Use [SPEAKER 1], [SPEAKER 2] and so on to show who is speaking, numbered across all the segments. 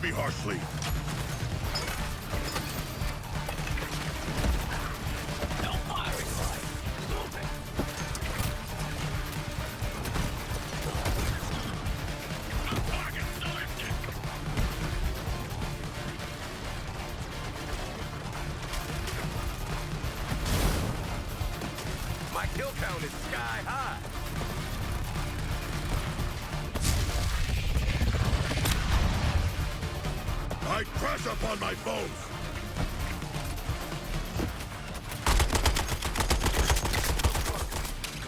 [SPEAKER 1] me harshly.
[SPEAKER 2] No firing line. Moving. Target selected.
[SPEAKER 3] My kill count is sky high.
[SPEAKER 1] I crash upon my foes.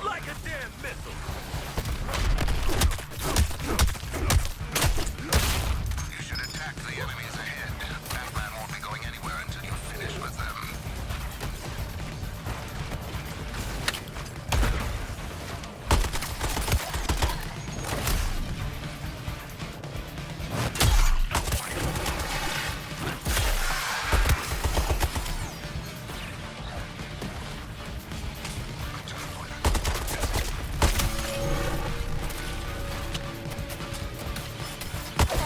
[SPEAKER 3] Like a damn missile.
[SPEAKER 4] You should attack the enemies ahead. That man won't be going anywhere until you finish with them.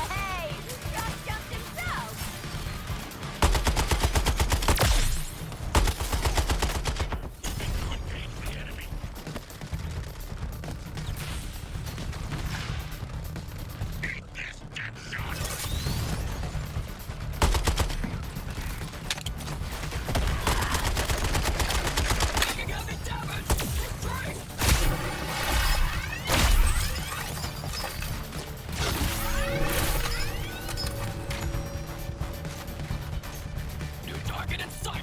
[SPEAKER 5] Hey! Rock jumped himself!
[SPEAKER 2] Engage the enemy. Eat this, Deadshot. You got me damaged. Three. New target in sight.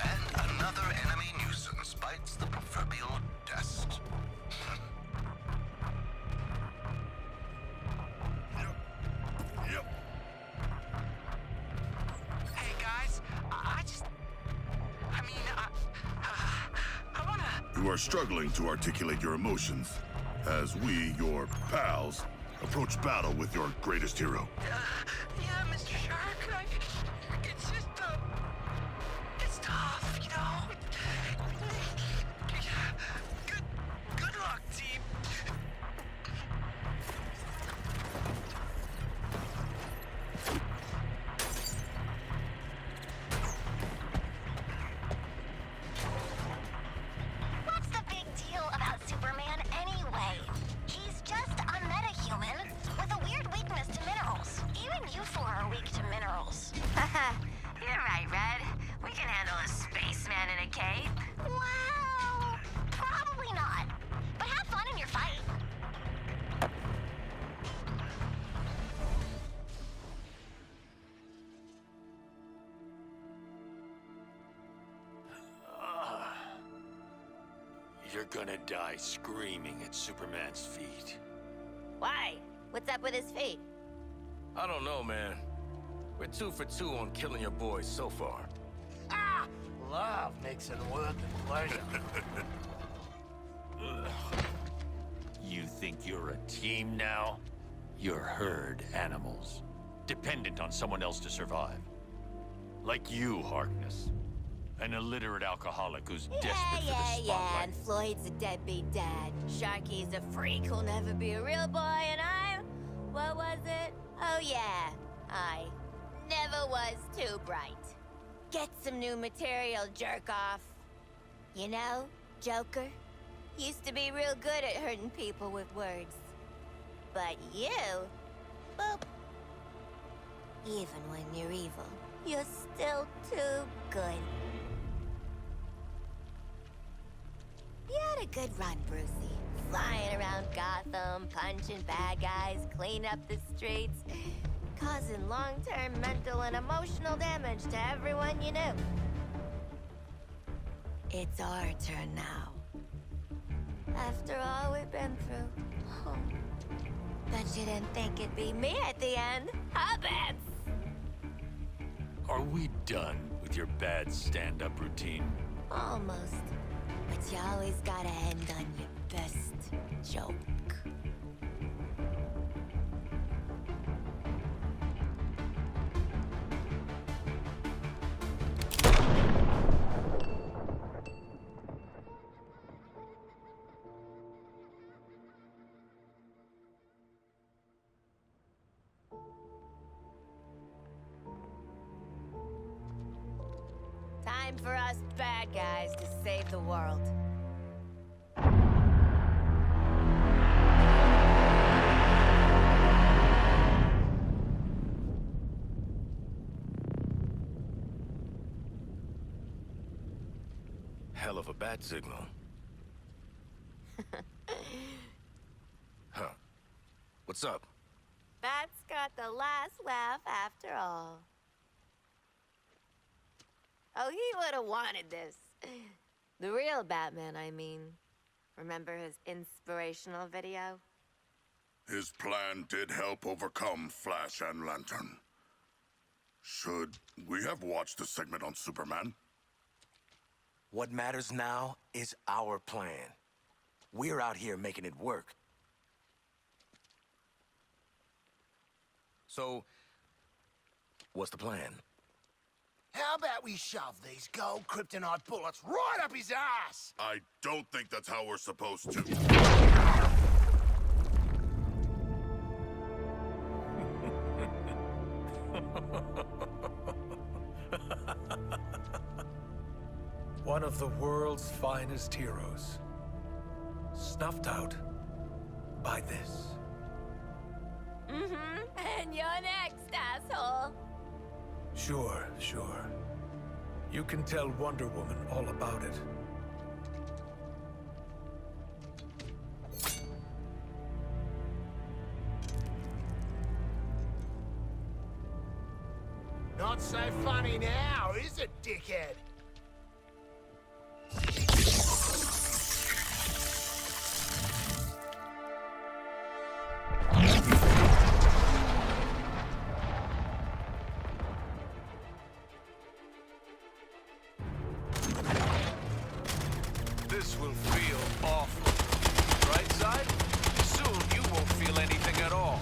[SPEAKER 4] And another enemy nuisance bites the proverbial dust.
[SPEAKER 1] Yep.
[SPEAKER 6] Hey guys, I wanna.
[SPEAKER 1] You are struggling to articulate your emotions as we, your pals, approach battle with your greatest hero.
[SPEAKER 6] Yeah, Mr. Shark. It's just, it's tough, you know. Good luck, team.
[SPEAKER 5] What's the big deal about Superman anyway? He's just a metahuman with a weird weakness to minerals. Even you four are weak to minerals.
[SPEAKER 7] You're right, Red. We can handle a spaceman in a cape.
[SPEAKER 5] Well, probably not. But have fun in your fight.
[SPEAKER 2] You're gonna die screaming at Superman's feet.
[SPEAKER 7] Why? What's up with his feet?
[SPEAKER 3] I don't know, man. We're 2 for 2 on killing your boys so far.
[SPEAKER 6] Love makes it worth the pleasure.
[SPEAKER 2] You think you're a team now? You're herd animals, dependent on someone else to survive. Like you, Harkness. An illiterate alcoholic who's desperate for the spotlight.
[SPEAKER 7] And Floyd's a deadbeat dad. Sharky's a freak who'll never be a real boy, and I'm... What was it? Oh, yeah. I never was too bright. Get some new material, jerk off. You know, Joker used to be real good at hurting people with words. But you... Boop. Even when you're evil, you're still too good. You had a good run, Brucey. Flying around Gotham, punching bad guys, cleaning up the streets, causing long-term mental and emotional damage to everyone you knew. It's our turn now. After all we've been through. Oh. Bet you didn't think it'd be me at the end, huh, Bats?
[SPEAKER 2] Are we done with your bad stand-up routine?
[SPEAKER 7] Almost. But you always gotta end on your best joke. time for us bad guys to save the world.
[SPEAKER 3] Hell of a bat signal. Huh. What's up?
[SPEAKER 7] Bat's got the last laugh after all. Oh, he would have wanted this. The real Batman, I mean. Remember his inspirational video?
[SPEAKER 1] His plan did help overcome Flash and Lantern. Should we have watched the segment on Superman?
[SPEAKER 3] What matters now is our plan. We're out here making it work. So, what's the plan?
[SPEAKER 6] How about we shove these gold kryptonite bullets right up his ass?
[SPEAKER 1] I don't think that's how we're supposed to.
[SPEAKER 8] One of the world's finest heroes. Snuffed out by this.
[SPEAKER 7] And you're next, asshole.
[SPEAKER 8] Sure. You can tell Wonder Woman all about it.
[SPEAKER 6] Not so funny now, is it, dickhead?
[SPEAKER 9] This will feel awful. Right side? Soon you won't feel anything at all.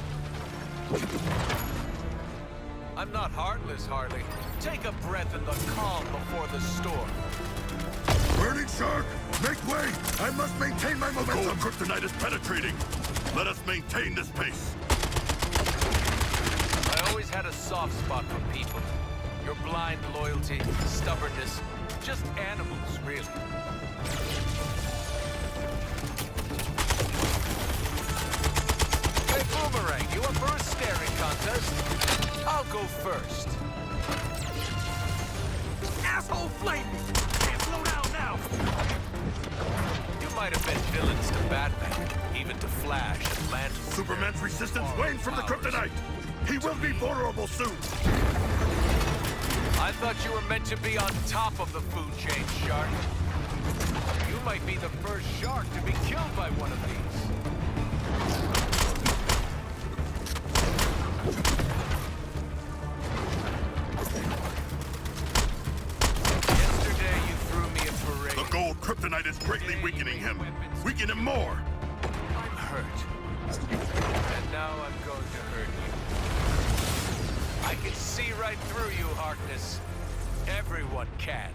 [SPEAKER 9] I'm not heartless, Harley. Take a breath in the calm before the storm.
[SPEAKER 1] Burning Shark! Make way! I must maintain my momentum! The gold kryptonite is penetrating! Let us maintain this pace!
[SPEAKER 9] I always had a soft spot for people. Your blind loyalty, stubbornness, just animals, really. Hey, Boomerang, you up for a staring contest? I'll go first. Asshole flame! Can't slow down now! You might have been villains to Batman, even to Flash and Lantern.
[SPEAKER 1] Superman's resistance wanes from the kryptonite! He will be vulnerable soon!
[SPEAKER 9] I thought you were meant to be on top of the food chain, Shark. You might be the first shark to be killed by one of these. Yesterday you threw me a parade.
[SPEAKER 1] The gold kryptonite is greatly weakening him. Weaken him more!
[SPEAKER 9] I'm hurt. And now I'm going to hurt you. I can see right through you, Harkness. Everyone can.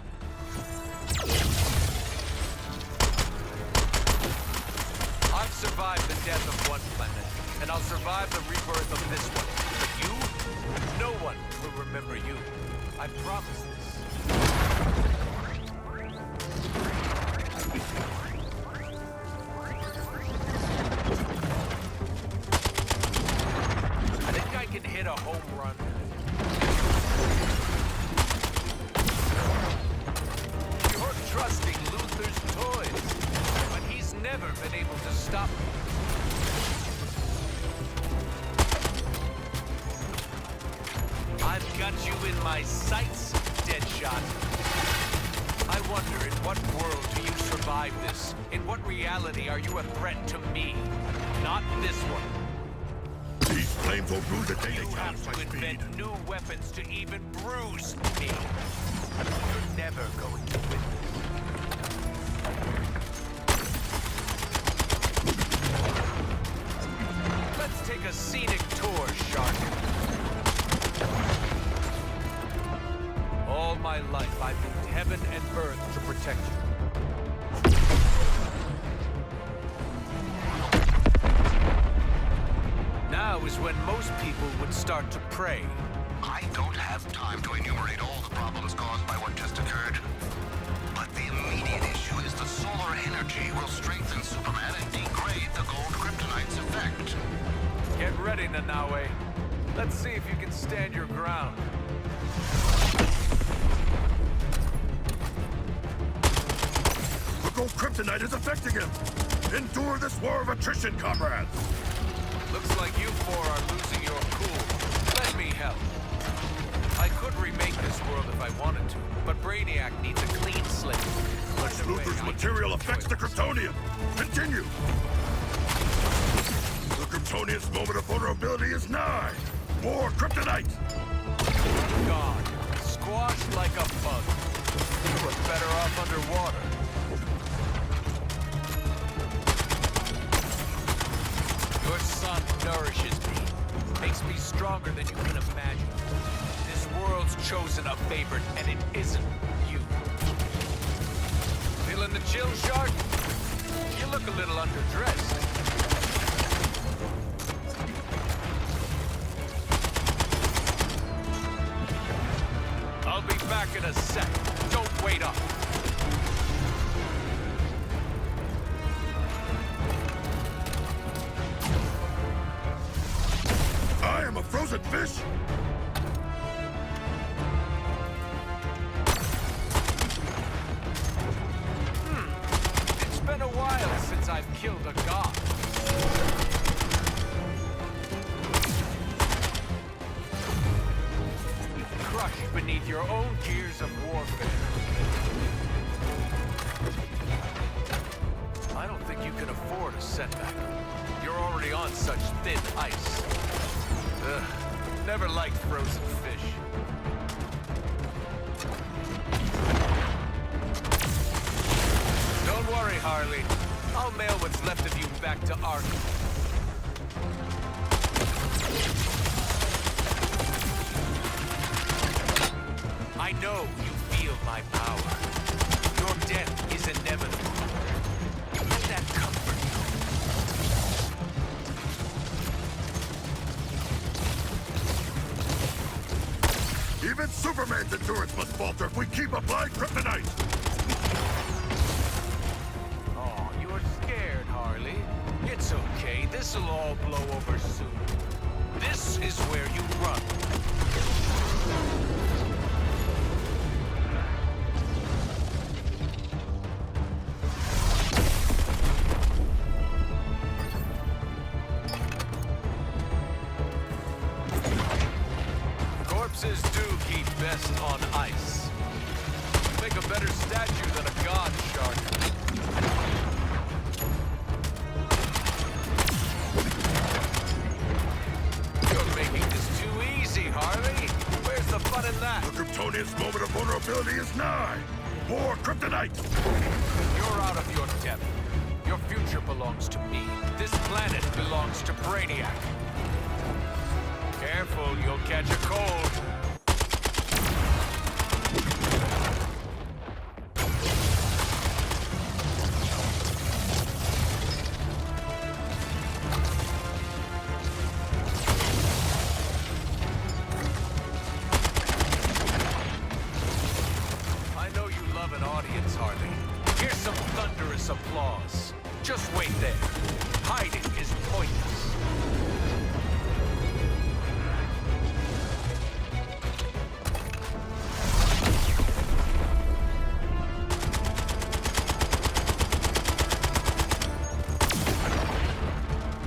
[SPEAKER 9] I've survived the death of one planet, and I'll survive the rebirth of this one. But you? No one will remember you. I promise this. I think I can hit a home run. You're trusting Luther's toys, but he's never been able to stop me. I've got you in my sights, Deadshot. I wonder, in what world do you survive this? In what reality are you a threat to me? Not this one.
[SPEAKER 1] These flames will rule the day
[SPEAKER 9] You
[SPEAKER 1] they
[SPEAKER 9] have
[SPEAKER 1] challenge my
[SPEAKER 9] to
[SPEAKER 1] speed.
[SPEAKER 9] invent new weapons to even bruise me. You're never going to win this. Let's take a scenic tour, Shark. All my life, I've moved heaven and earth to protect you. Now is when most people would start to pray.
[SPEAKER 4] I don't have time to enumerate all the problems caused by what just occurred. energy will strengthen Superman and degrade the gold kryptonite's effect.
[SPEAKER 9] Get ready, Nanaue. Let's see if you can stand your ground.
[SPEAKER 1] The gold kryptonite is affecting him! Endure this war of attrition, comrades!
[SPEAKER 9] Looks like you four are losing your cool. Let me help. I could remake this world if I wanted to, but Brainiac needs a clean slate.
[SPEAKER 1] Lex Luthor's material affects the Kryptonian! Continue! The Kryptonian's moment of vulnerability is nigh! More kryptonite!
[SPEAKER 9] Gone. Squashed like a bug. You were better off underwater. Your sun nourishes me. Makes me stronger than you can imagine. This world's chosen a favorite, and it isn't you. Feeling the chill, Shark? You look a little underdressed. I'll be back in a sec. Don't wait up.
[SPEAKER 1] I am a frozen fish!
[SPEAKER 9] It's been a while since I've killed a god. Crushed beneath your own gears of warfare. I don't think you can afford a setback. You're already on such thin ice. Ugh, never liked frozen fish. Don't worry, Harley. I'll mail what's left of you back to Arkham. I know you feel my power. Your death is inevitable. Let that comfort you.
[SPEAKER 1] Even Superman's endurance must falter if we keep applying kryptonite!
[SPEAKER 9] Oh, you're scared, Harley. It's okay. This'll all blow over soon. This is where you run. Corpses do keep best on ice. Make a better statue than a god, Shark. You're making this too easy, Harley. Where's the fun in that?
[SPEAKER 1] The Kryptonian's moment of vulnerability is nigh! More kryptonite!
[SPEAKER 9] You're out of your depth. Your future belongs to me. This planet belongs to Brainiac. Careful, you'll catch a cold. I know you love an audience, Harley. Here's some thunderous applause. Just wait there. Hiding is pointless.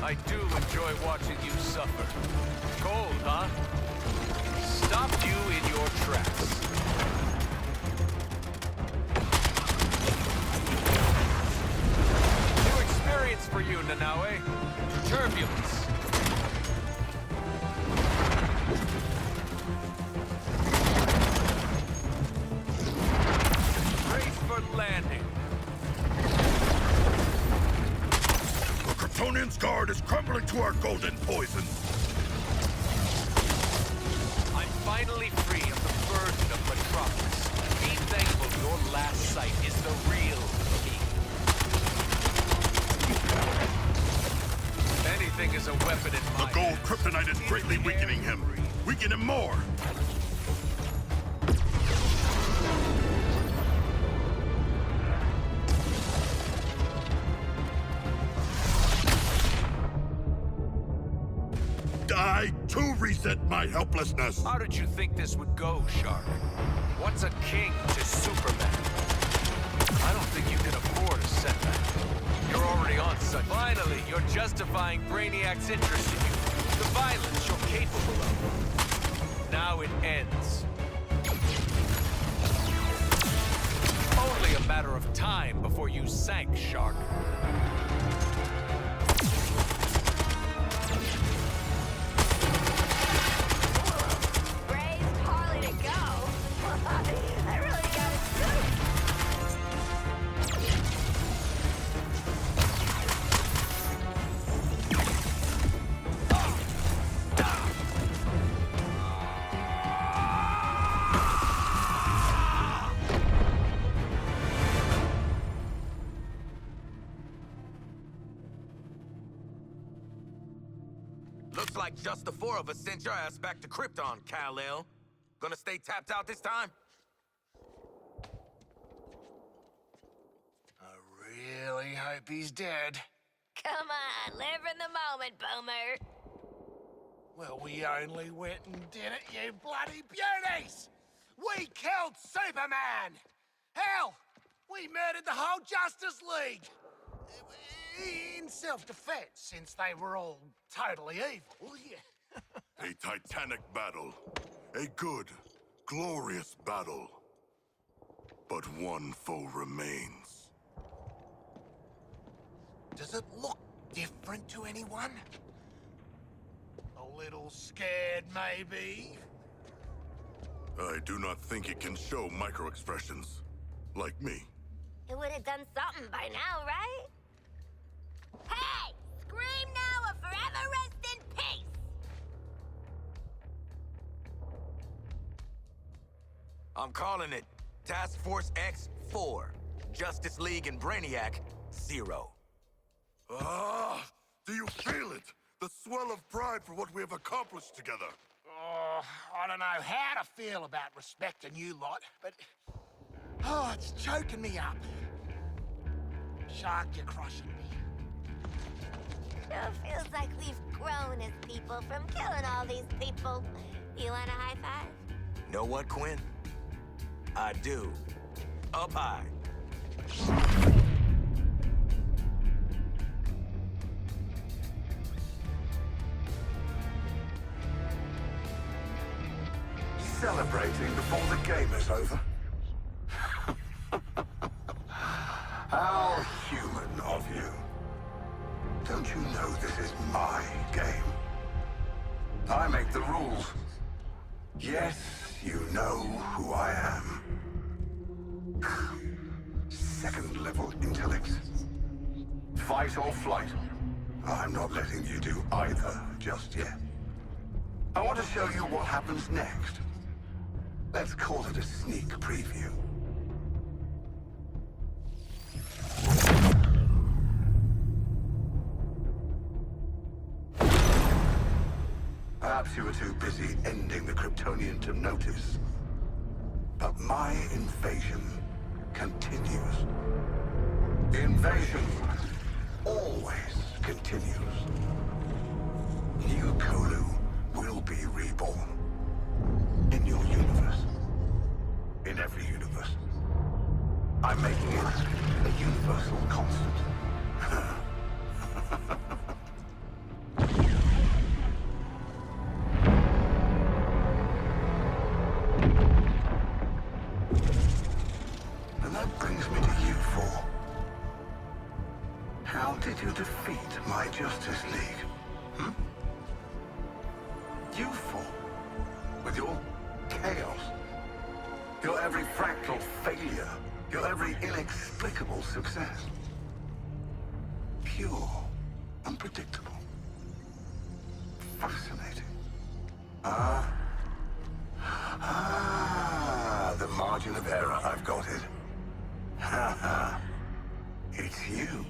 [SPEAKER 9] I do enjoy watching you suffer. Cold, huh? Stopped you in your tracks. New experience for you, Nanaue. Turbulence. Brace for landing.
[SPEAKER 1] The Kryptonian's guard is crumbling to our golden poison!
[SPEAKER 9] I'm finally free of the burden of Metropolis. Be thankful your last sight is the real me. Anything is a weapon in
[SPEAKER 1] The
[SPEAKER 9] my
[SPEAKER 1] gold
[SPEAKER 9] hands.
[SPEAKER 1] kryptonite is greatly weakening him! Weaken him more! die to reset my helplessness.
[SPEAKER 9] How did you think this would go, Shark? What's a king to Superman? I don't think you can afford a setback. You're already on such... Finally, you're justifying Brainiac's interest in you. The violence you're capable of. Now it ends. Only a matter of time before you sank, Shark.
[SPEAKER 7] Raised Harley to go. I really got it scooped.
[SPEAKER 3] Looks like just the four of us sent your ass back to Krypton, Kal-El. Gonna stay tapped out this time?
[SPEAKER 6] I really hope he's dead.
[SPEAKER 7] Come on, live in the moment, Boomer.
[SPEAKER 6] Well, we only went and did it, you bloody beauties! We killed Superman! Hell, we murdered the whole Justice League! In self-defense, since they were all totally evil, yeah.
[SPEAKER 1] A titanic battle. A good, glorious battle. But one foe remains.
[SPEAKER 6] Does it look different to anyone? A little scared, maybe?
[SPEAKER 1] I do not think it can show micro-expressions. Like me.
[SPEAKER 7] It would have done something by now, right? Hey! Scream now or forever rest in peace!
[SPEAKER 3] I'm calling it Task Force X-4. Justice League and Brainiac, 0.
[SPEAKER 1] Ah! Do you feel it? The swell of pride for what we have accomplished together.
[SPEAKER 6] Oh, I don't know how to feel about respecting you lot, but... Oh, it's choking me up. Shark, you're crushing me.
[SPEAKER 7] Sure feels like we've grown as people from killing all these people. You want a high five?
[SPEAKER 3] Know what, Quinn? I do. Up high.
[SPEAKER 4] Celebrating before the game is over. How human of you. Don't you know this is my game? I make the rules. Yes, you know who I am. Second level intellect. Fight or flight. I'm not letting you do either just yet. I want to show you what happens next. Let's call it a sneak preview. Perhaps you were too busy ending the Kryptonian to notice. But my invasion continues. The invasion always continues. New Kolu will be reborn. In your universe. In every universe. I'm making it a universal constant. And that brings me to you four. How did you defeat my Justice League? You four. With your chaos. Your every fractal failure. Your every inexplicable success. Pure. Unpredictable. Fascinating. The margin of error, I've got it. It's you.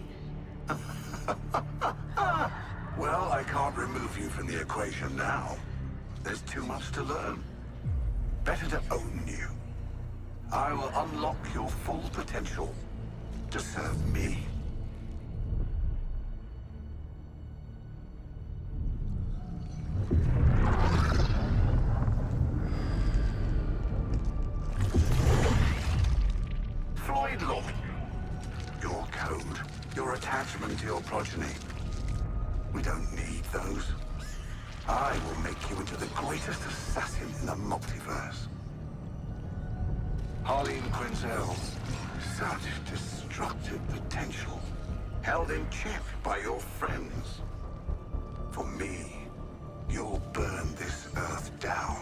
[SPEAKER 4] Well, I can't remove you from the equation now. There's too much to learn. Better to own you. I will unlock your full potential to serve me. progeny. We don't need those. I will make you into the greatest assassin in the multiverse. Harleen Quinzel, such destructive potential, held in check by your friends. For me, you'll burn this Earth down.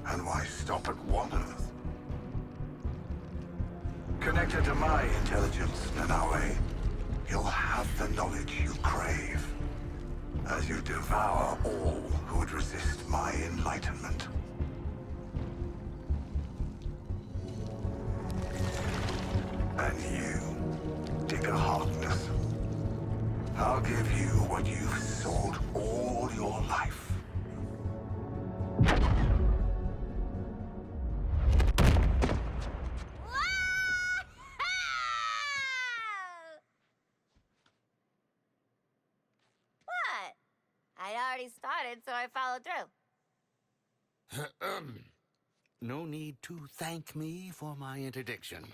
[SPEAKER 4] And why stop at one Earth? Connected to my intelligence, Nanaue, you'll have the knowledge you crave, as you devour all who would resist my enlightenment. And you, Digger Harkness, I'll give you what you've sought all your life.
[SPEAKER 7] What? I'd already started, so I followed through.
[SPEAKER 10] No need to thank me for my interdiction.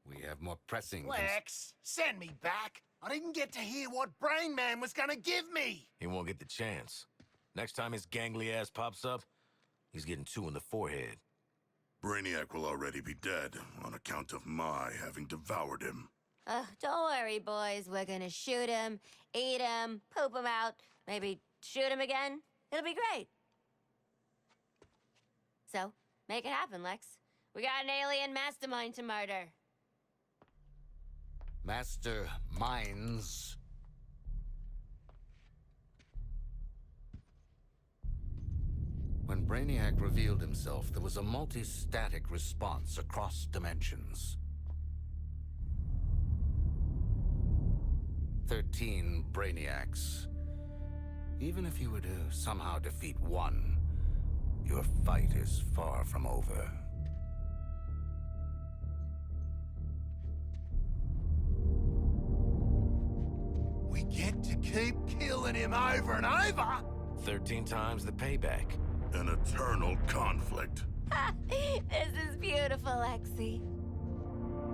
[SPEAKER 10] We have more pressing...
[SPEAKER 6] Lex, send me back. I didn't get to hear what Brain Man was gonna give me.
[SPEAKER 3] He won't get the chance. Next time his gangly ass pops up, he's getting 2 in the forehead.
[SPEAKER 1] Brainiac will already be dead on account of my having devoured him.
[SPEAKER 7] Don't worry, boys. We're gonna shoot him, eat him, poop him out, maybe shoot him again. It'll be great. So, make it happen, Lex. We got an alien mastermind to murder.
[SPEAKER 10] Master minds. When Brainiac revealed himself, there was a multi-static response across dimensions. 13 Brainiacs. Even if you were to somehow defeat one, your fight is far from over.
[SPEAKER 6] We get to keep killing him over and over.
[SPEAKER 3] 13 times the payback.
[SPEAKER 1] An eternal conflict.
[SPEAKER 7] This is beautiful, Lexi.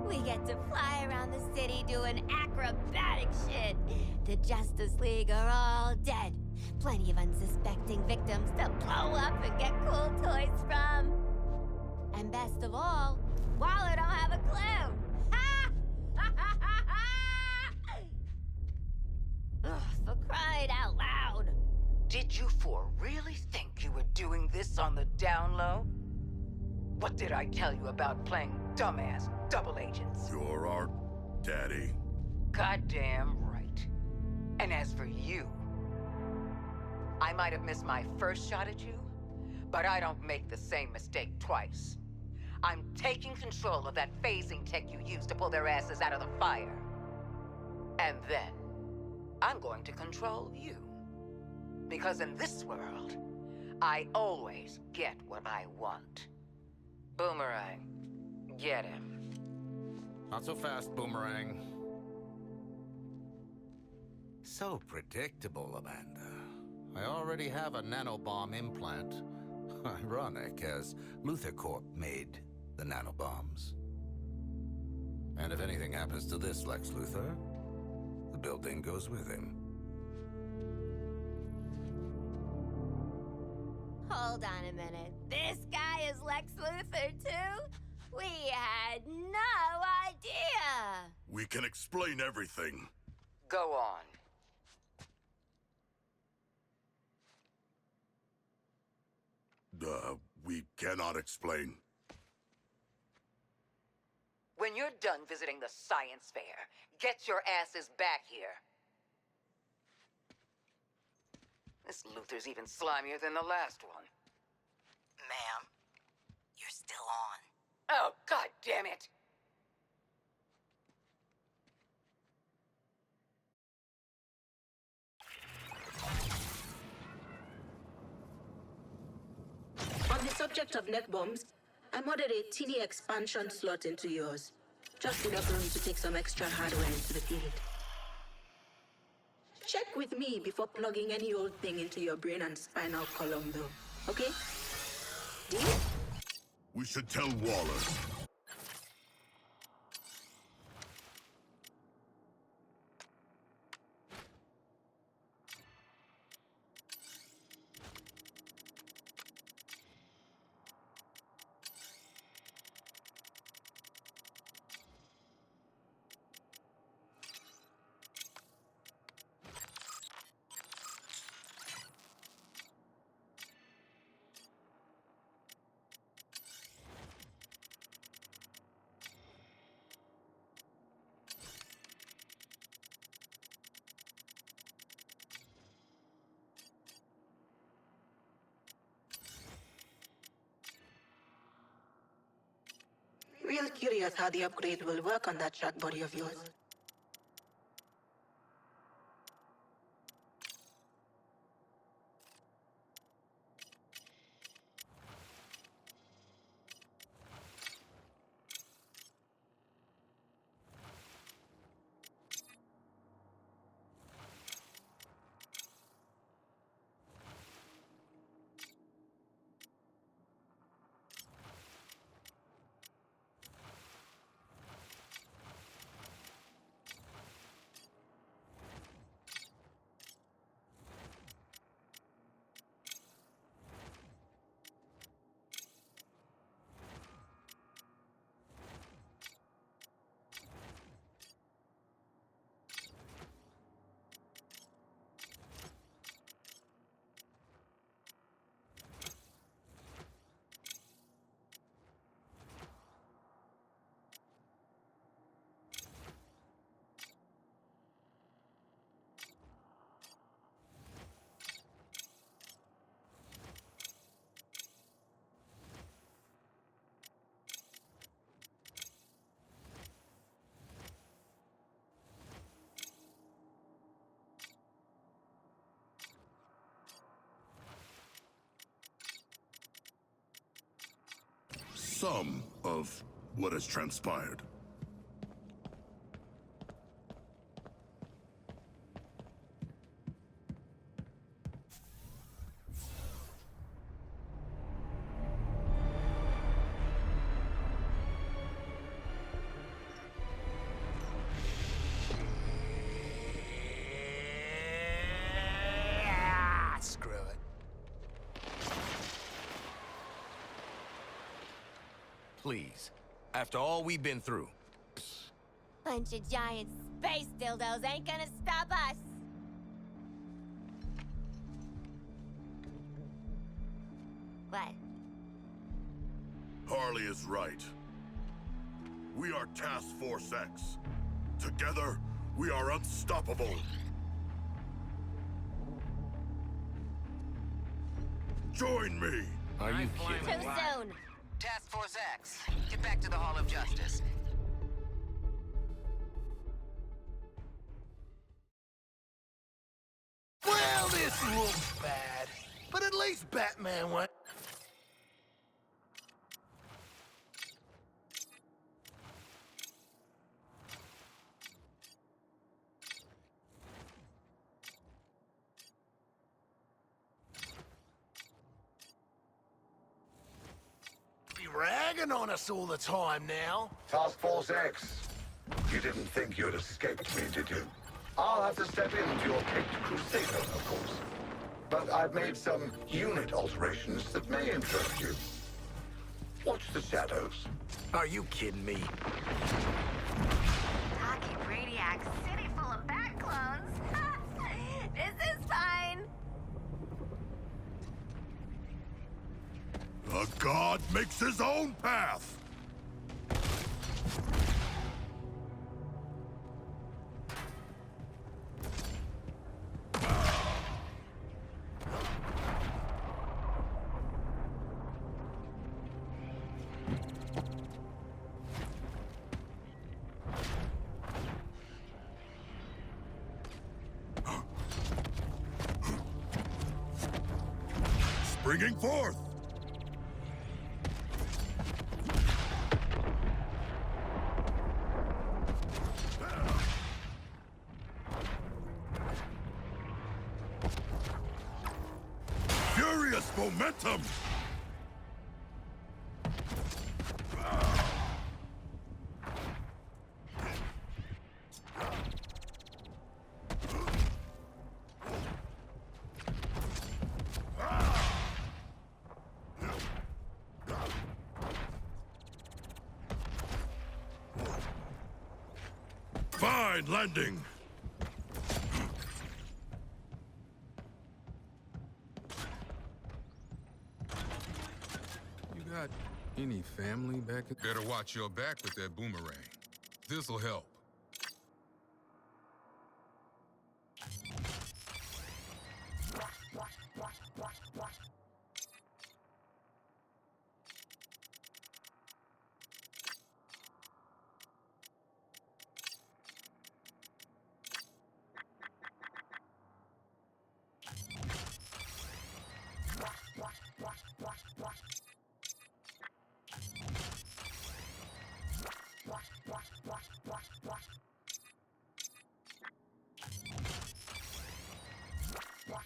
[SPEAKER 7] We get to fly around the city doing acrobatic shit. The Justice League are all dead. Plenty of unsuspecting victims to blow up and get cool toys from. And best of all, Waller don't have a clue. Ugh, for crying out loud.
[SPEAKER 11] Did you four really think you were doing this on the down low? What did I tell you about playing dumbass double agents?
[SPEAKER 1] You're our daddy.
[SPEAKER 11] Goddamn right. And as for you, I might have missed my first shot at you, but I don't make the same mistake twice. I'm taking control of that phasing tech you used to pull their asses out of the fire. And then, I'm going to control you. Because in this world, I always get what I want. Boomerang, get him.
[SPEAKER 10] Not so fast, Boomerang. So predictable, Amanda. I already have a nanobomb implant. Ironic, as Luthor Corp made the nanobombs. And if anything happens to this Lex Luthor, the building goes with him.
[SPEAKER 7] Hold on a minute. This guy is Lex Luthor, too? We had no idea.
[SPEAKER 1] We can explain everything.
[SPEAKER 11] Go on.
[SPEAKER 1] We cannot explain.
[SPEAKER 11] When you're done visiting the science fair, get your asses back here. This Luthor's even slimier than the last one.
[SPEAKER 12] Ma'am, you're still on.
[SPEAKER 11] Oh, God damn it!
[SPEAKER 13] On the subject of neck bombs, I modded a teeny expansion slot into yours. Just enough room to take some extra hardware into the field. Check with me before plugging any old thing into your brain and spinal column, though. Okay? Deal?
[SPEAKER 1] We should tell Waller.
[SPEAKER 13] curious how the upgrade will work on that shark body of yours.
[SPEAKER 1] Some of what has transpired.
[SPEAKER 6] Screw it.
[SPEAKER 3] Please. After all we've been through.
[SPEAKER 7] Bunch of giant space dildos ain't gonna stop us. What?
[SPEAKER 1] Harley is right. We are Task Force X. Together, we are unstoppable. Join me.
[SPEAKER 3] Are you kidding?
[SPEAKER 7] Too soon.
[SPEAKER 12] Task Force X, get back to the Hall of Justice.
[SPEAKER 6] Well, this looks bad. But at least Batman went. Be ragging on us all the time now.
[SPEAKER 4] Task Force X. You didn't think you'd escaped me, did you? I'll have to step into your caped crusader, of course. But I've made some unit alterations that may interest you. Watch the shadows.
[SPEAKER 3] Are you kidding me?
[SPEAKER 5] Talking Radiac City full of bat clones. This is fine.
[SPEAKER 1] A god makes his own path. Springing forth. Furious momentum! Fine landing!
[SPEAKER 14] Got any family back at... Better watch your back with that boomerang. This'll help.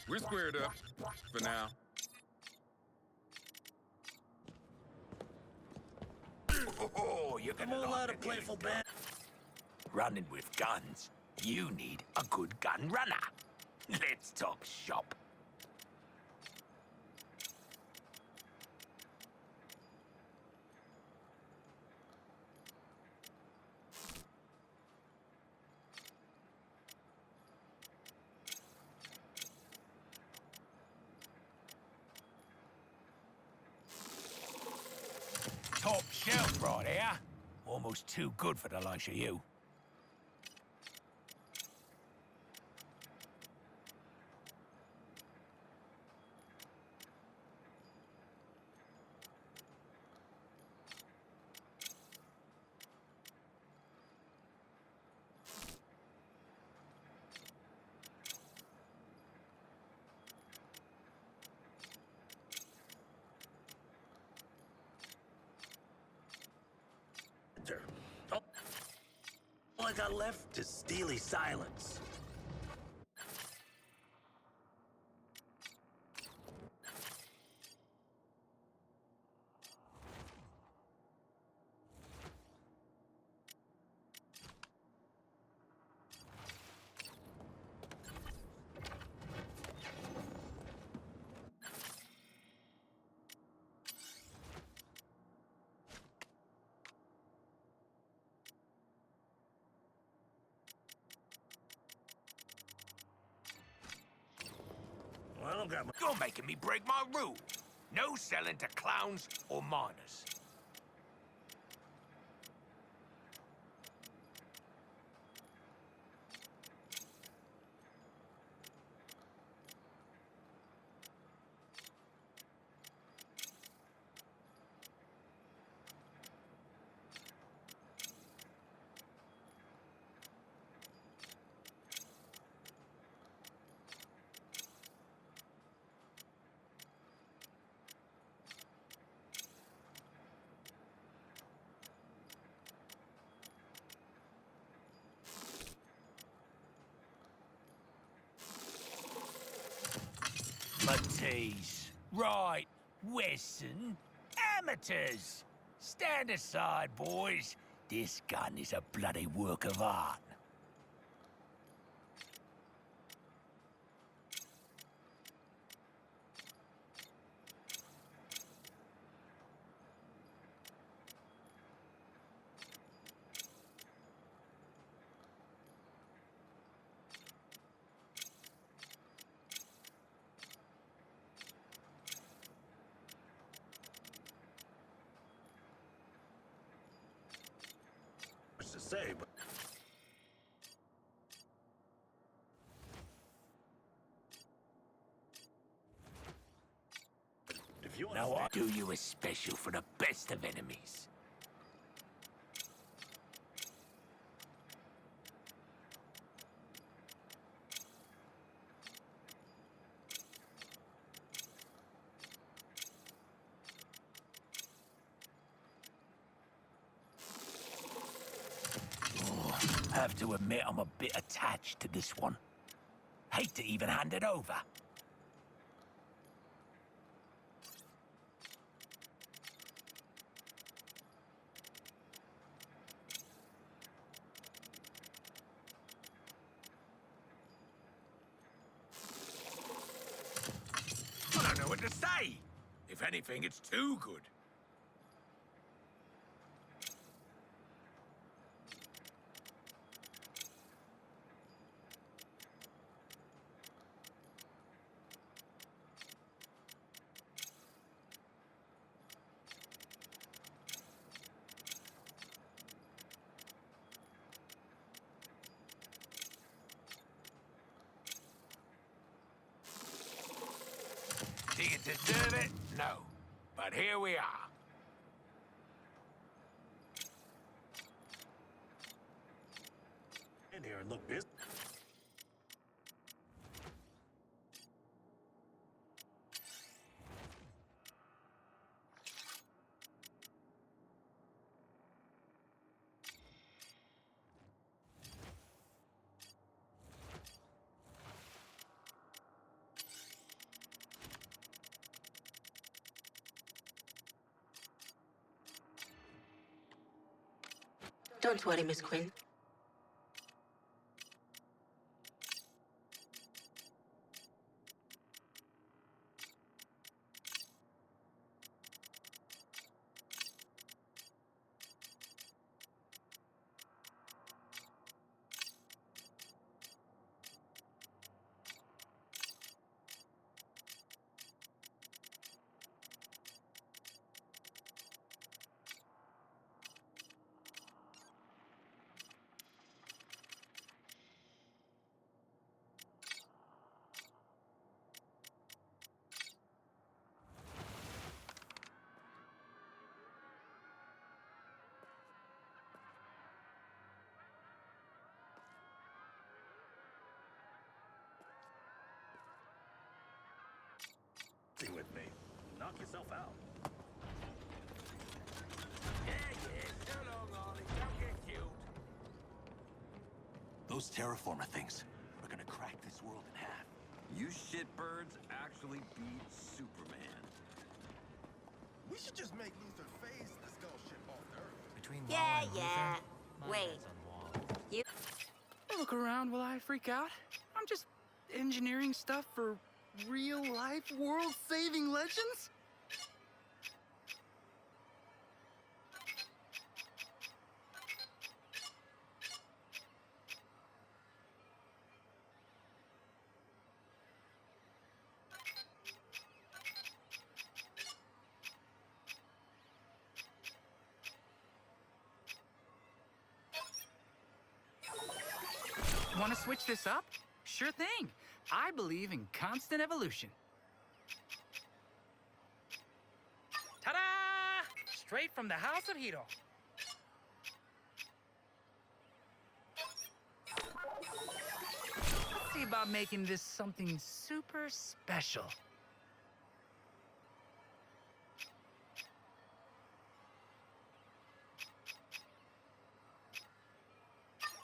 [SPEAKER 14] We're squared up for now.
[SPEAKER 3] Oh, you're gonna
[SPEAKER 6] I'm all
[SPEAKER 3] like
[SPEAKER 6] out of playful band.
[SPEAKER 3] Running with guns, you need a good gun runner. Let's talk shop. Top shelf right here. Almost too good for the likes of you.
[SPEAKER 6] All I got left is steely silence. I don't got my...
[SPEAKER 3] You're making me break my rule. No selling to clowns or minors. Matees. Right, Wesson. Amateurs. Stand aside, boys. This gun is a bloody work of art.
[SPEAKER 6] much to say, but... If you
[SPEAKER 3] Now I'll do you a special for the best of enemies. Have to admit I'm a bit attached to this one. Hate to even hand it over. I don't know what to say. If anything, it's too good. Do you deserve it? No. But here we are.
[SPEAKER 6] in here and look busy.
[SPEAKER 13] Don't worry, Miss Quinn.
[SPEAKER 3] With me. Knock yourself out. Yeah, so long, Ollie. Don't get cute.
[SPEAKER 15] Those terraformer things are gonna crack this world in half.
[SPEAKER 16] You shitbirds actually beat Superman.
[SPEAKER 6] We should just make Luther phase the skull ship off Earth.
[SPEAKER 17] Between
[SPEAKER 7] Yeah,
[SPEAKER 17] Wall and
[SPEAKER 7] yeah.
[SPEAKER 17] Luther, my
[SPEAKER 7] Wait.
[SPEAKER 17] head's on Wall.
[SPEAKER 7] You.
[SPEAKER 18] Look around while I freak out. I'm just engineering stuff for real-life, world-saving legends? Want to switch this up? Sure thing. I believe in constant evolution. Ta-da! Straight from the House of Hiro. Let's see about making this something super special.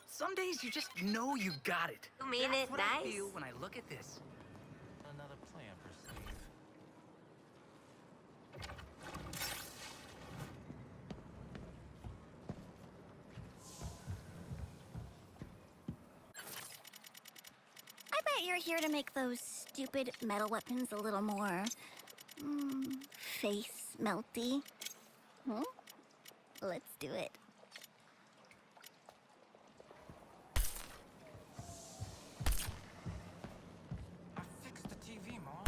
[SPEAKER 18] Some days you just know you got it.
[SPEAKER 7] You mean
[SPEAKER 18] That's
[SPEAKER 7] it
[SPEAKER 18] what I
[SPEAKER 7] nice?
[SPEAKER 18] feel when I look at this.
[SPEAKER 17] Another plan for Steve.
[SPEAKER 5] I bet you're here to make those stupid metal weapons a little more... face melty. Hmm? Let's do it.
[SPEAKER 17] I fixed the TV, Mom.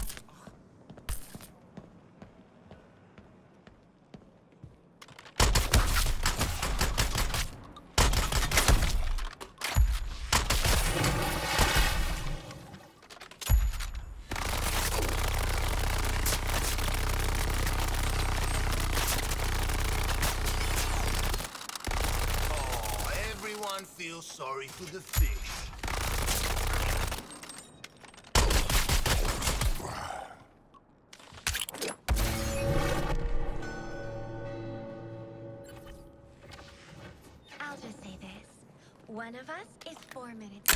[SPEAKER 6] Oh, everyone feels sorry for the fish.
[SPEAKER 5] I'll just say this. One of us is 4 minutes.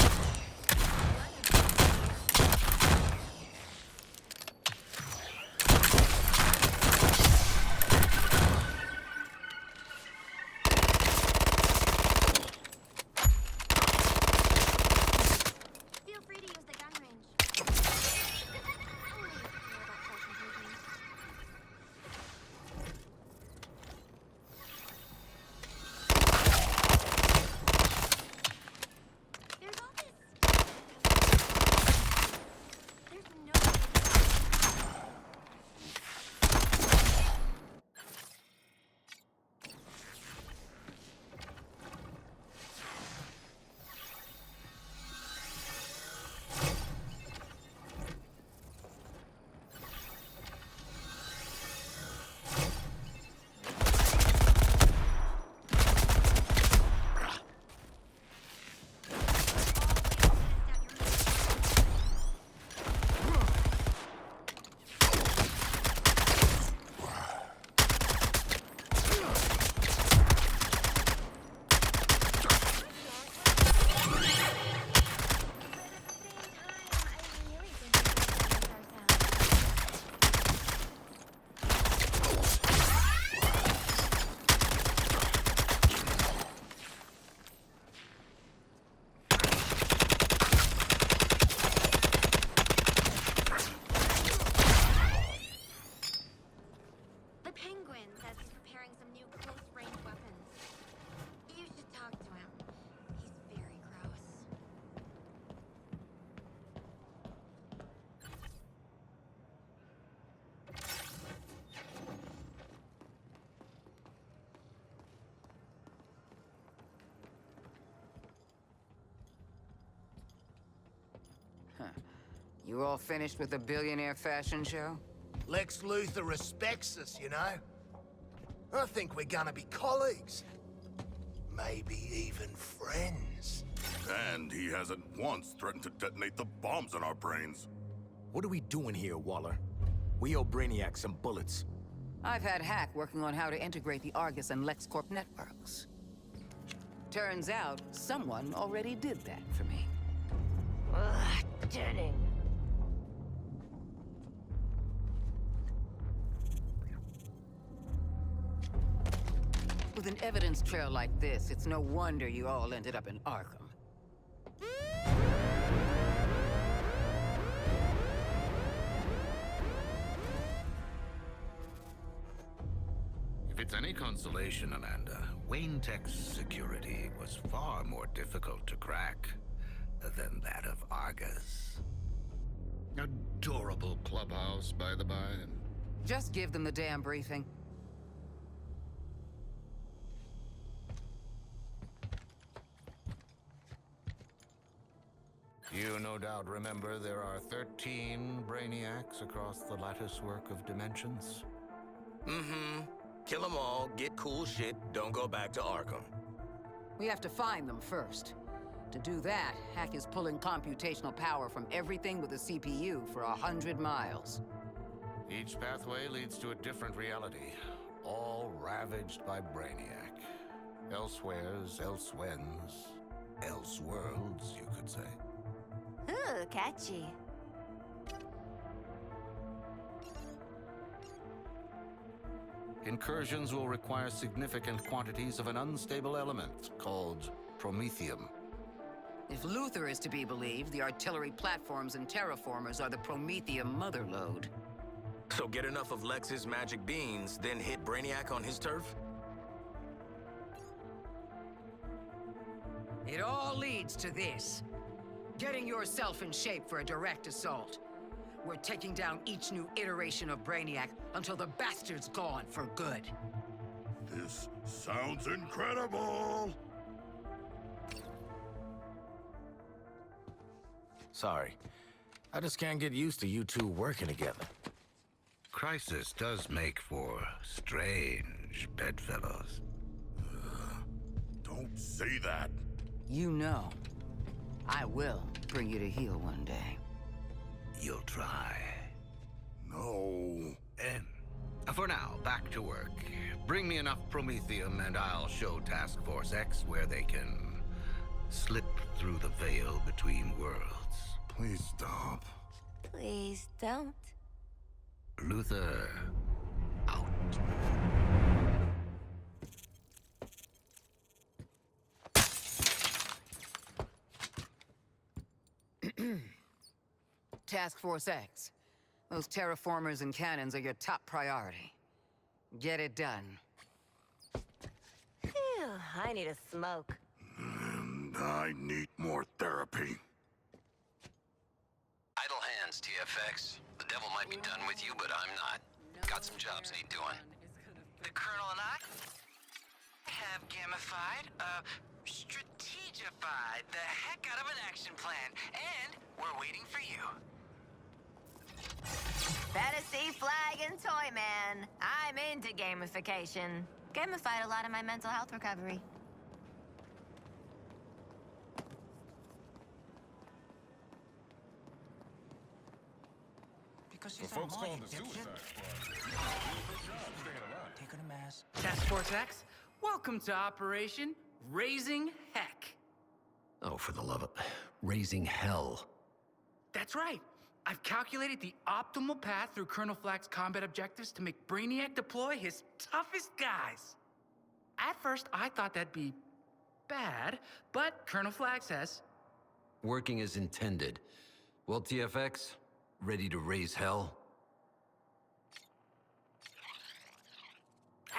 [SPEAKER 5] Feel free to use the gun range. Only if you care about fortune cookies. There's
[SPEAKER 11] You all finished with the billionaire fashion show?
[SPEAKER 6] Lex Luthor respects us, you know? I think we're gonna be colleagues. Maybe even friends.
[SPEAKER 1] And he hasn't once threatened to detonate the bombs in our brains.
[SPEAKER 15] What are we doing here, Waller? We owe Brainiac some bullets.
[SPEAKER 11] I've had Hack working on how to integrate the Argus and LexCorp networks. Turns out, someone already did that for me.
[SPEAKER 7] Ugh, Denning.
[SPEAKER 11] With an evidence trail like this, it's no wonder you all ended up in Arkham.
[SPEAKER 10] If it's any consolation, Amanda, Wayne Tech's security was far more difficult to crack than that of Argus. Adorable clubhouse, by the by.
[SPEAKER 11] Just give them the damn briefing.
[SPEAKER 10] You no doubt remember there are 13 Brainiacs across the latticework of dimensions.
[SPEAKER 15] Mm-hmm. Kill them all, get cool shit, don't go back to Arkham.
[SPEAKER 11] We have to find them first. To do that, Hack is pulling computational power from everything with a CPU for 100 miles.
[SPEAKER 10] Each pathway leads to a different reality, all ravaged by Brainiac. Elsewheres, elsewhens, elseworlds, you could say.
[SPEAKER 7] Ooh, catchy.
[SPEAKER 10] Incursions will require significant quantities of an unstable element called promethium.
[SPEAKER 11] If Luthor is to be believed, the artillery platforms and terraformers are the promethium motherlode.
[SPEAKER 15] So get enough of Lex's magic beans, then hit Brainiac on his turf?
[SPEAKER 11] It all leads to this. Getting yourself in shape for a direct assault. We're taking down each new iteration of Brainiac until the bastard's gone for good.
[SPEAKER 1] This sounds incredible!
[SPEAKER 15] Sorry. I just can't get used to you two working together.
[SPEAKER 10] Crisis does make for strange bedfellows.
[SPEAKER 1] Don't say that.
[SPEAKER 11] You know, I will bring you to heel one day.
[SPEAKER 10] You'll try.
[SPEAKER 1] No.
[SPEAKER 10] For now, back to work. Bring me enough promethium and I'll show Task Force X where they can slip through the veil between worlds.
[SPEAKER 1] Please stop.
[SPEAKER 7] Please don't.
[SPEAKER 10] Luthor, out.
[SPEAKER 11] Task Force X. Those terraformers and cannons are your top priority. Get it done.
[SPEAKER 7] Phew, I need a smoke.
[SPEAKER 1] And I need more therapy.
[SPEAKER 16] Idle hands, TFX. The devil might be done with you, but I'm not. Got some jobs need doing.
[SPEAKER 12] The Colonel and I have gamified, strategified the heck out of an action plan, and we're waiting for you.
[SPEAKER 7] Fantasy Flag and Toy Man. I'm into gamification. Gamified a lot of my mental health recovery.
[SPEAKER 17] Because
[SPEAKER 19] For folks calling the Suicide Squad, staying alive.
[SPEAKER 17] Take her to mass.
[SPEAKER 18] Task Force X, welcome to Operation Raising Heck.
[SPEAKER 15] Oh, for the love of... raising hell.
[SPEAKER 18] That's right. I've calculated the optimal path through Colonel Flack's combat objectives to make Brainiac deploy his toughest guys. At first, I thought that'd be bad, but Colonel Flack says...
[SPEAKER 16] Working as intended. Well, TFX, ready to raise hell?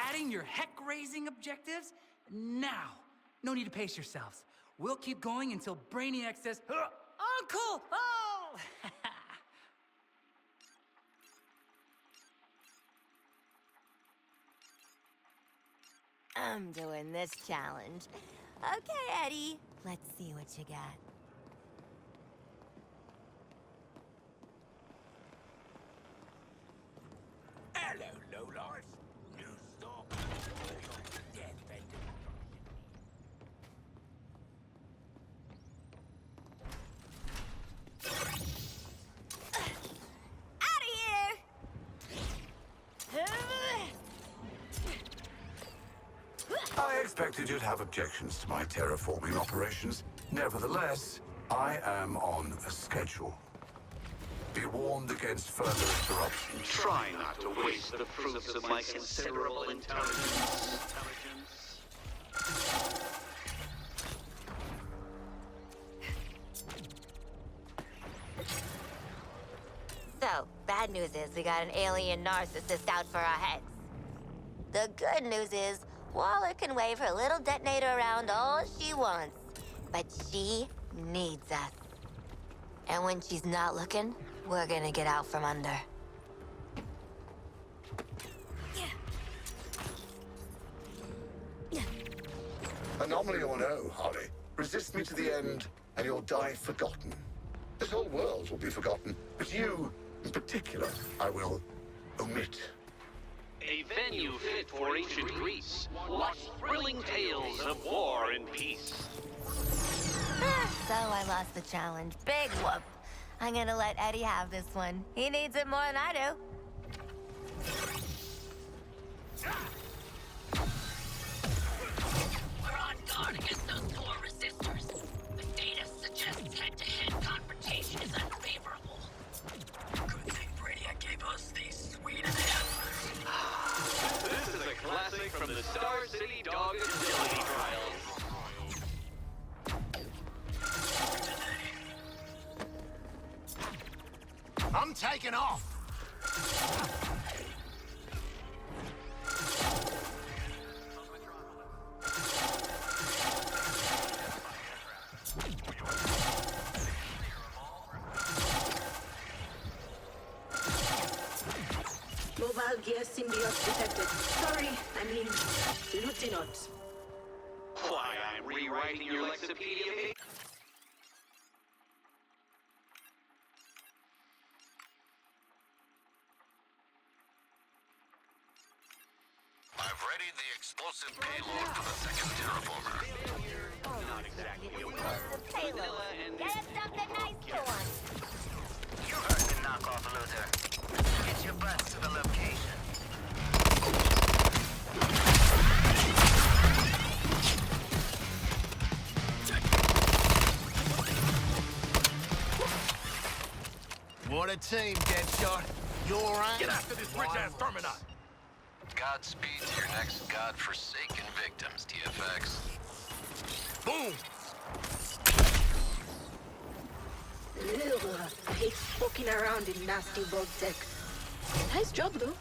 [SPEAKER 18] Adding your heck-raising objectives? Now. No need to pace yourselves. We'll keep going until Brainiac says, Uncle! Oh!
[SPEAKER 7] I'm doing this challenge. Okay, Eddie. Let's see what you got.
[SPEAKER 4] suspected you'd have objections to my terraforming operations. Nevertheless, I am on a schedule. Be warned against further interruptions.
[SPEAKER 20] Try not to waste the fruits of my considerable intelligence.
[SPEAKER 7] So, bad news is we got an alien narcissist out for our heads. The good news is Waller can wave her little detonator around all she wants, but she needs us. And when she's not looking, we're gonna get out from under.
[SPEAKER 4] Anomaly or no, Holly, resist me to the end, and you'll die forgotten. This whole world will be forgotten, but you, in particular, I will omit.
[SPEAKER 20] A venue fit for ancient Greece. What thrilling tales of war and peace.
[SPEAKER 7] So I lost the challenge. Big whoop. I'm gonna let Eddie have this one. He needs it more than I do.
[SPEAKER 21] We're on guard against those poor resistors. The data suggests head-to-head confrontation is unfavorable. Good thing Brainiac gave us these sweet enhancers.
[SPEAKER 20] This is a classic from the Star City Dog Agility Trials.
[SPEAKER 6] I'm taking off.
[SPEAKER 13] Mobile gear symbiote detected. Sorry, I mean, Lieutenant.
[SPEAKER 20] Why, I'm rewriting your Lexopedia page.
[SPEAKER 1] I've readied the explosive payload for the second terraformer.
[SPEAKER 20] Not exactly a
[SPEAKER 7] The payload. Get him something nice to him.
[SPEAKER 12] You heard the knockoff, Luther. Get your butts to the location.
[SPEAKER 6] What a team, Deadshot. You're right.
[SPEAKER 3] Get after this rich-ass Terminator.
[SPEAKER 16] Godspeed to your next godforsaken victims, TFX.
[SPEAKER 6] Boom!
[SPEAKER 13] Ugh, I hate poking around in nasty bug tech. Nice job, though.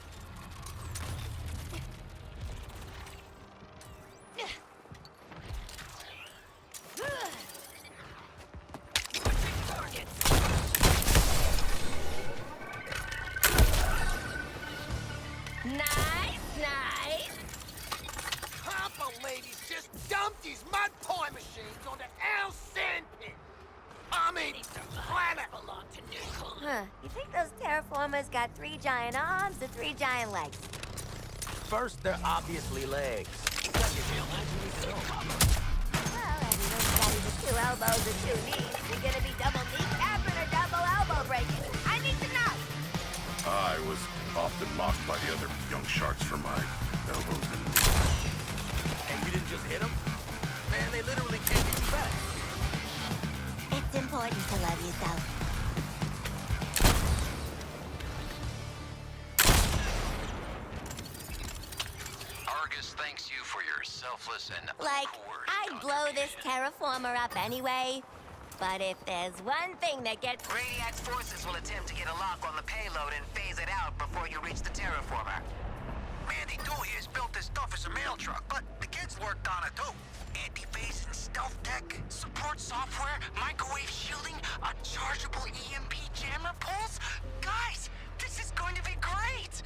[SPEAKER 7] Nice, nice.
[SPEAKER 6] Can't believe he's just dumped his mud pie machines onto our sandpit. I mean, planet belong to Nickel.
[SPEAKER 7] Huh. You think those terraformers got 3 giant arms or 3 giant legs?
[SPEAKER 3] First, they're obviously legs.
[SPEAKER 7] Well, everyone's got either 2 elbows or 2 knees. You're gonna be double kneecapping or double elbow breaking. I need to know.
[SPEAKER 1] I was often mocked by the other young sharks for my elbows and...
[SPEAKER 3] And you didn't just hit them? Man, they literally can't get you back.
[SPEAKER 7] It's important to love yourself.
[SPEAKER 16] Argus thanks you for your selfless and
[SPEAKER 7] Like, I'd blow this terraformer up anyway. But if there's one thing that gets...
[SPEAKER 12] Brainiac's forces will attempt to get a lock on the payload and phase it out before you reach the terraformer.
[SPEAKER 6] Mandy Dewey has built this stuff as a mail truck, but the kids worked on it too. Anti-phase and stealth tech, support software, microwave shielding, a chargeable EMP jammer pulse. Guys, this is going to be great!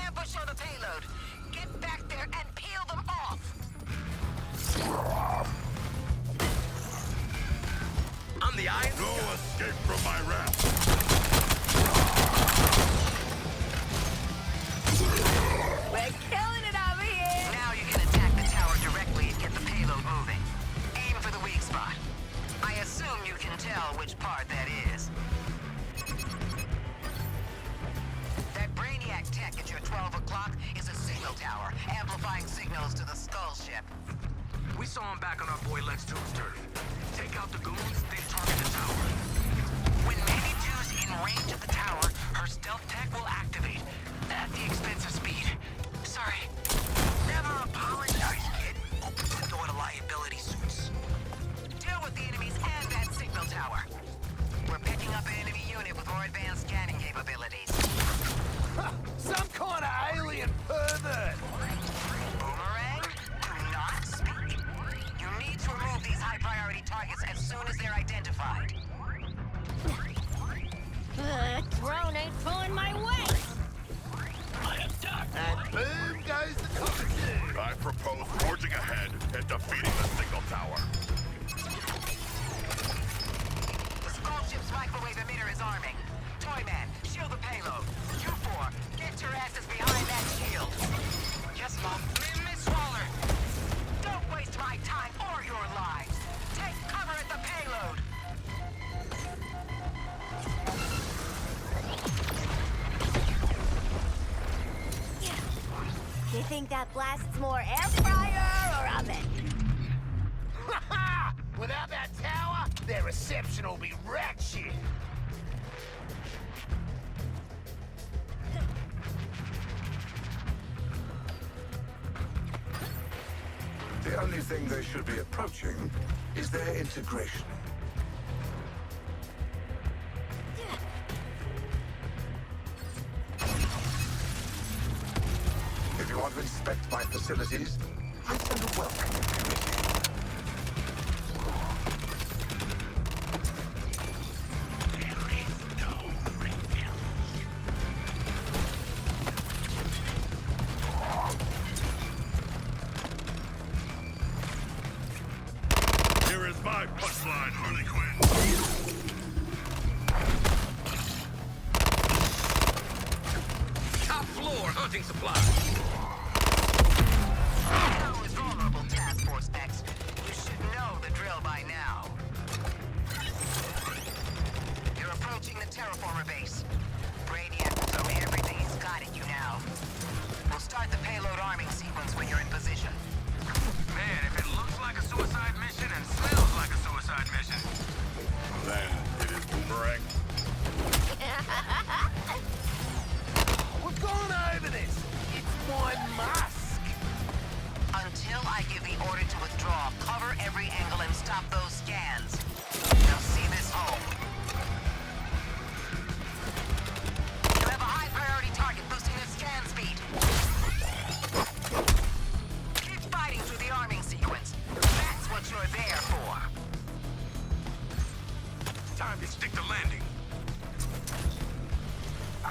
[SPEAKER 12] Ambush on the payload. Get back there and peel them off.
[SPEAKER 3] I'm the Iron.
[SPEAKER 1] No escape from my wrath.
[SPEAKER 7] We're killing it over here.
[SPEAKER 12] Now you can attack the tower directly and get the payload moving. Aim for the weak spot. I assume you can tell which part that rock is a signal tower, amplifying signals to the Skull ship.
[SPEAKER 15] We saw him back on our boy Lex Tube's turf. Take out the goons, then target the tower.
[SPEAKER 12] When Mandy 2's in range of the tower, her stealth tech will activate. At the expense of speed. Sorry. Never apologize, kid. Open the door to liability suits. Deal with the enemies and that signal tower. We're picking up an enemy unit with more advanced scanning capabilities.
[SPEAKER 6] Some kind of alien pervert!
[SPEAKER 12] Boomerang, do not speak. You need to remove these high-priority targets as soon as they're identified.
[SPEAKER 7] Drone ain't pulling my weight!
[SPEAKER 6] And boom goes the cockatoo!
[SPEAKER 1] I propose forging ahead and defeating the signal tower.
[SPEAKER 12] The Skull ship's microwave emitter is arming. Toyman, shield the payload. You four, get your asses behind that shield. Yes, Mom. Miss Waller! Don't waste my time or your lives. Take cover at the payload.
[SPEAKER 7] You think that blasts more air fryer or oven?
[SPEAKER 6] Without that tower, their reception will be rat shit.
[SPEAKER 4] The only thing they should be approaching is their integration. If you want to inspect my facilities, I send a welcome committee.
[SPEAKER 1] Here is my punchline, Harley Quinn.
[SPEAKER 15] Top floor hunting supply.
[SPEAKER 12] Tower is vulnerable, Task Force X. You should know the drill by now. You're approaching the terraformer base. Brainiac will throw everything he's got at you now. We'll start the payload arming sequence when you're in position.
[SPEAKER 15] Man, if it looks like a suicide mission and smells like a suicide mission.
[SPEAKER 1] Then it is Boomerang.
[SPEAKER 6] We've gone over this. It's my mask.
[SPEAKER 12] Until I give the order to withdraw, cover every angle and stop those scans. Now see this home. You have a high-priority target boosting its scan speed. Keep fighting through the arming sequence. That's what you're there for.
[SPEAKER 15] Time to stick to landing. I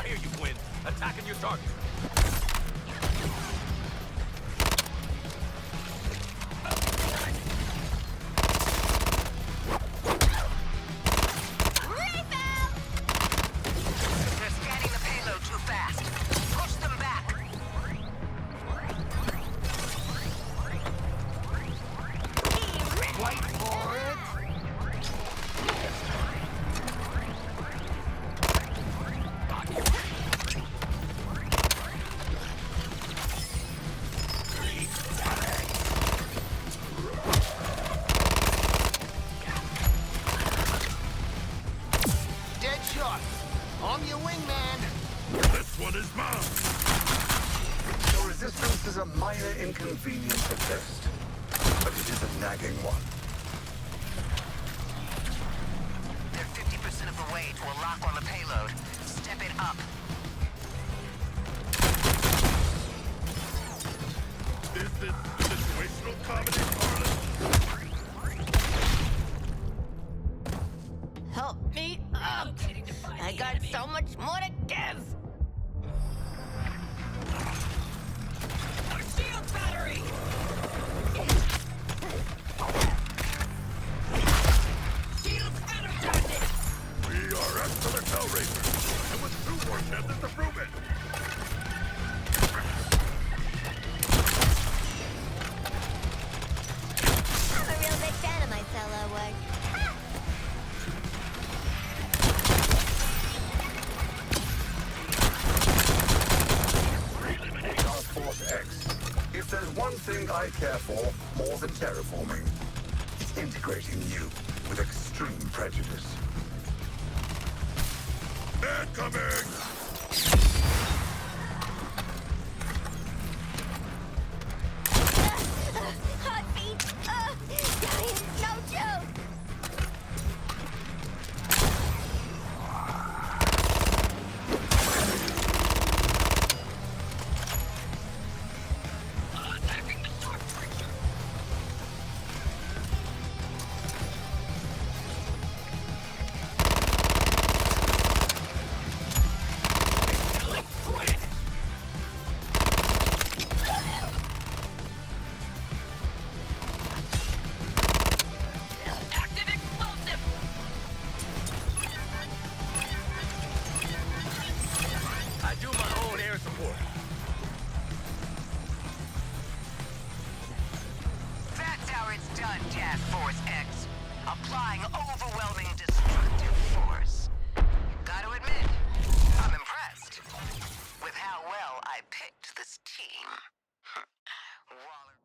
[SPEAKER 15] hear you, Quinn. Attacking your target.
[SPEAKER 12] They're scanning the payload too fast. Push them back.
[SPEAKER 6] Wait for it. Deadshot. I'm your wingman.
[SPEAKER 1] This one is mine.
[SPEAKER 4] Your resistance is a minor inconvenience at best, but it is a nagging one.
[SPEAKER 12] They're 50% of the way to a lock on the payload. Step it up.
[SPEAKER 1] Is this situational comedy, Harlan?
[SPEAKER 7] Help me up! I got so much more to give!
[SPEAKER 21] Our shield battery!
[SPEAKER 1] We are after the Hellraiser, and with 2 more ships,
[SPEAKER 4] thing I care for more than terraforming is integrating you with extreme prejudice.
[SPEAKER 1] Incoming!
[SPEAKER 7] Hot feet! Dying, no joke!
[SPEAKER 21] Attacking the dark creature. Killing threat. Active explosive.
[SPEAKER 15] I do my own air support.
[SPEAKER 11] That's how it's done, Task Force X. Applying overwhelming destructive force. Gotta admit, I'm impressed with how well I picked this team. Waller.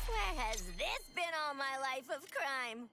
[SPEAKER 7] Where has this been all my life of crime?